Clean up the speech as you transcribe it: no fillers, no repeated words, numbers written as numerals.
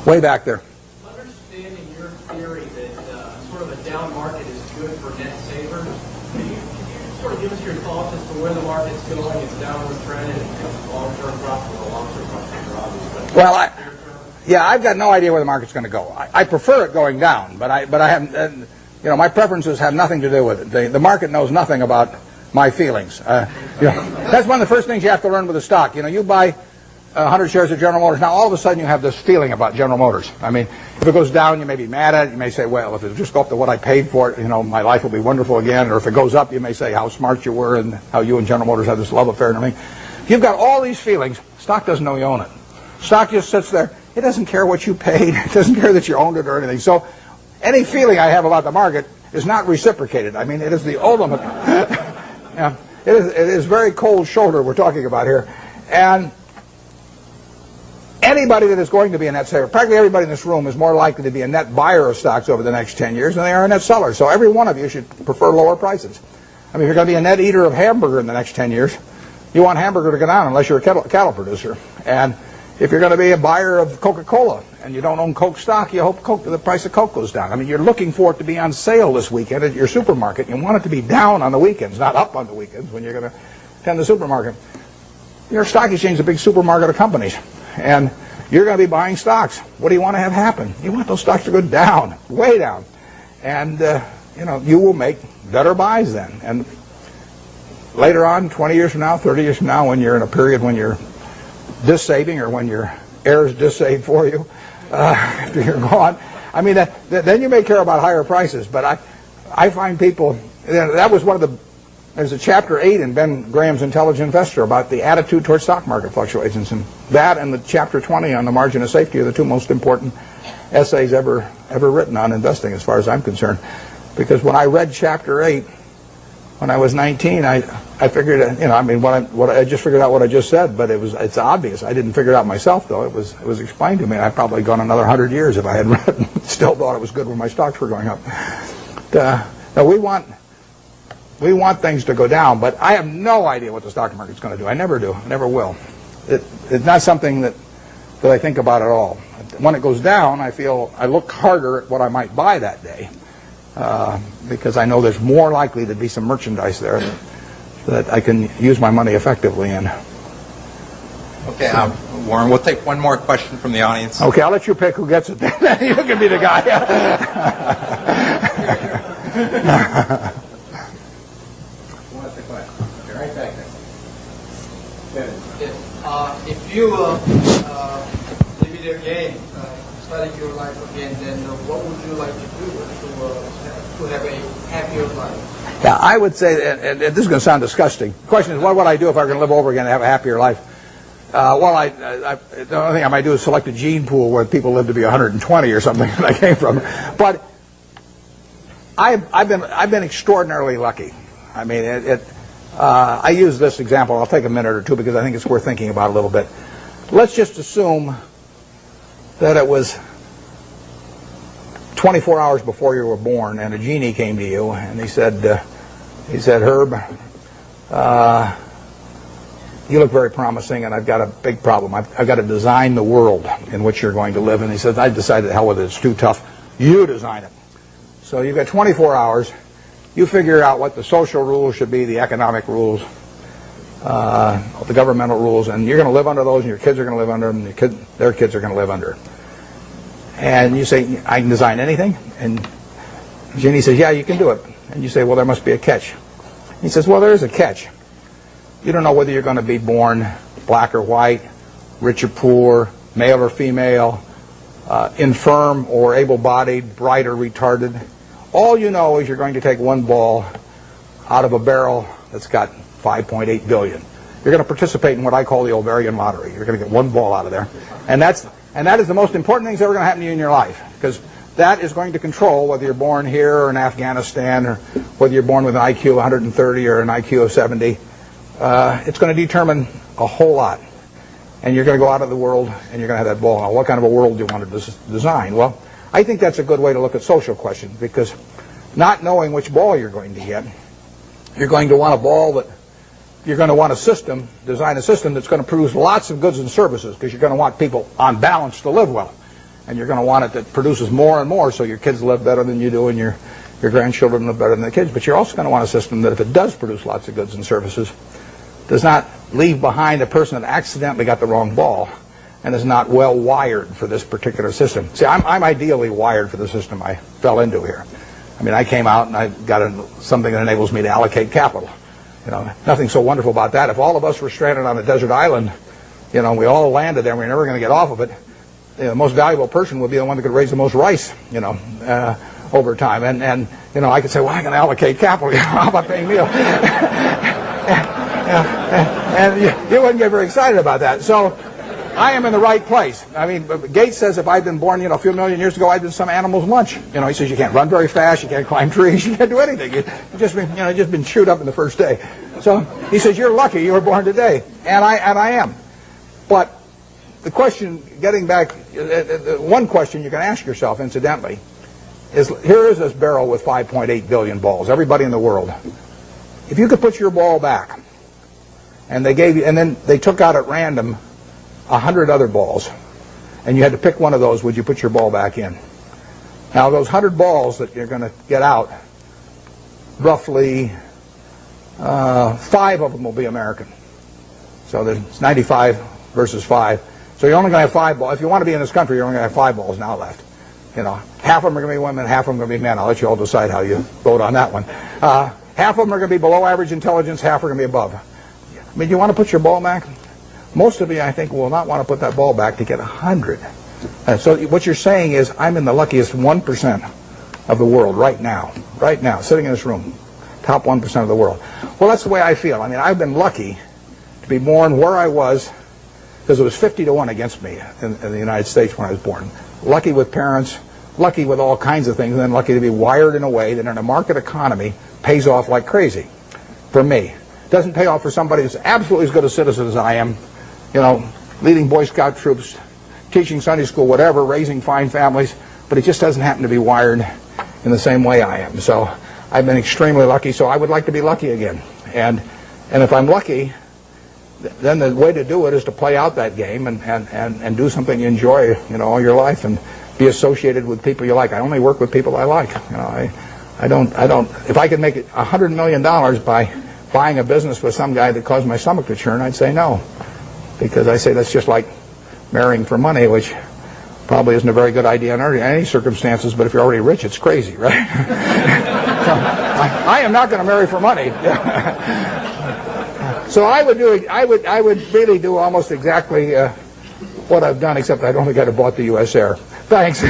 Way back there. Understanding your theory that sort of a down market is good for net savers, can you sort of give us your thoughts as to where the market's going, its downward trend, and long-term profit or long-term profit are obvious? Well, I've got no idea where the market's going to go. I prefer it going down, but I haven't. My preferences have nothing to do with it. The market knows nothing about my feelings. That's one of the first things you have to learn with a stock. You buy 100 shares of General Motors. Now, all of a sudden, you have this feeling about General Motors. I mean, if it goes down, you may be mad at it. You may say, well, if it just go up to what I paid for it, my life will be wonderful again. Or if it goes up, you may say how smart you were and how you and General Motors have this love affair and everything. You've got all these feelings. Stock doesn't know you own it. Stock just sits there. It doesn't care what you paid. It doesn't care that you owned it or anything. So any feeling I have about the market is not reciprocated. I mean, it is the ultimate. It is very cold shoulder we're talking about here. And anybody that is going to be a net saver, practically everybody in this room is more likely to be a net buyer of stocks over the next 10 years than they are a net seller. So every one of you should prefer lower prices. I mean, if you're going to be a net eater of hamburger in the next 10 years, you want hamburger to go down unless you're a cattle producer. And if you're going to be a buyer of Coca-Cola and you don't own Coke stock, you hope the price of Coke goes down. I mean, you're looking for it to be on sale this weekend at your supermarket. You want it to be down on the weekends, not up on the weekends when you're going to attend the supermarket. Your stock exchange is a big supermarket of companies, and you're going to be buying stocks. What do you want to have happen? You want those stocks to go down, way down. And, you will make better buys then. And later on, 20 years from now, 30 years from now, when you're in a period when you're dissaving or when your heirs dissave for you after you're gone, I mean, then you may care about higher prices. But I find people, that was one of the, there's a chapter 8 in Ben Graham's Intelligent Investor about the attitude towards stock market fluctuations. And that and the chapter 20 on the margin of safety are the two most important essays ever written on investing as far as I'm concerned. Because when I read chapter 8, when I was 19, I figured, I just figured out what I just said, but it's obvious. I didn't figure it out myself, though. It was explained to me. I'd probably gone another 100 years if I had read it. Still thought it was good when my stocks were going up. Now we want things to go down, but I have no idea what the stock market's going to do. I never do. I never will. It's not something that I think about at all. When it goes down, I look harder at what I might buy that day. Because I know there's more likely to be some merchandise there that I can use my money effectively in. Okay, Warren, we'll take one more question from the audience. Okay, I'll let you pick who gets it then. You can be the guy. What's the question? Okay, right back there. If you live it again, study your life again, then what would you like to do to have a happier life? Yeah, I would say, and this is going to sound disgusting. The question is, what would I do if I were going to live over again and have a happier life? The only thing I might do is select a gene pool where people live to be 120 or something that I came from. But I've been extraordinarily lucky. I mean, I use this example. I'll take a minute or two because I think it's worth thinking about a little bit. Let's just assume that it was 24 hours before you were born, and a genie came to you, and he said, Herb, you look very promising, and I've got a big problem. I've got to design the world in which you're going to live. And he said, I decided, the hell with it, it's too tough. You design it. So you've got 24 hours. You figure out what the social rules should be, the economic rules, the governmental rules, and you're going to live under those, and your kids are going to live under them, and their kids are going to live under. And you say, I can design anything? And Genie says, yeah, you can do it. And you say, well, there must be a catch. He says, well, there is a catch. You don't know whether you're going to be born black or white, rich or poor, male or female, infirm or able-bodied, bright or retarded. All you know is you're going to take one ball out of a barrel that's got 5.8 billion. You're going to participate in what I call the ovarian lottery. You're going to get one ball out of there. And that is the most important thing that's ever going to happen to you in your life, because that is going to control whether you're born here or in Afghanistan, or whether you're born with an IQ of 130 or an IQ of 70. It's going to determine a whole lot. And you're going to go out of the world and you're going to have that ball. Now, what kind of a world do you want to design? Well, I think that's a good way to look at social questions, because not knowing which ball you're going to get, you're going to want a ball that you're going to want design a system that's going to produce lots of goods and services, because you're going to want people on balance to live well. and you're going to want it that produces more and more so your kids live better than you do and your grandchildren live better than the kids. But you're also going to want a system that if it does produce lots of goods and services, does not leave behind a person that accidentally got the wrong ball and is not well wired for this particular system. See, I'm ideally wired for the system I fell into here. I mean, I came out and I got something that enables me to allocate capital. You know, nothing so wonderful about that. If all of us were stranded on a desert island, you know, we all landed there and we're never going to get off of it, the most valuable person would be the one that could raise the most rice, you know, over time. And you know, I could say, well, I can allocate capital. How about paying Neil? And you wouldn't get very excited about that. So I am in the right place. I mean, Gates says if I'd been born, you know, a few million years ago, I'd been some animal's lunch. You know, he says you can't run very fast, you can't climb trees, you can't do anything. You've just been chewed up in the first day. So he says you're lucky you were born today, and I am. But the question, getting back, one question you can ask yourself, incidentally, is here is this barrel with 5.8 billion balls. Everybody in the world. If you could put your ball back, and they gave you, and then they took out at random 100 other balls, and you had to pick one of those, would you put your ball back in? Now those 100 balls that you're going to get out, roughly 5 of them will be American. So there's 95 versus 5. So you're only going to have 5 balls. If you want to be in this country, you're only going to have 5 balls now left. You know, half of them are going to be women, half of them are going to be men. I'll let you all decide how you vote on that one. Half of them are going to be below average intelligence, half are going to be above. I mean, you want to put your ball back? Most of you, I think, will not want to put that ball back to get 100. So what you're saying is, I'm in the luckiest 1% of the world right now, sitting in this room, top 1% of the world. Well, that's the way I feel. I mean, I've been lucky to be born where I was, because it was 50-1 against me in the United States when I was born. Lucky with parents, lucky with all kinds of things, and then lucky to be wired in a way that in a market economy pays off like crazy for me. It doesn't pay off for somebody who's absolutely as good a citizen as I am, you know, leading Boy Scout troops, teaching Sunday school, whatever, raising fine families, but it just doesn't happen to be wired in the same way I am. So I've been extremely lucky, so I would like to be lucky again. And if I'm lucky, then the way to do it is to play out that game and do something you enjoy, you know, all your life, and be associated with people you like. I only work with people I like. You know, I don't. If I could make $100 million by buying a business with some guy that caused my stomach to churn, I'd say no, because I say that's just like marrying for money, which probably isn't a very good idea in any circumstances. But if you're already rich, it's crazy, right? So I am not going to marry for money. So I would really do almost exactly what I've done, except I don't think I'd have bought the U.S. Air. Thanks.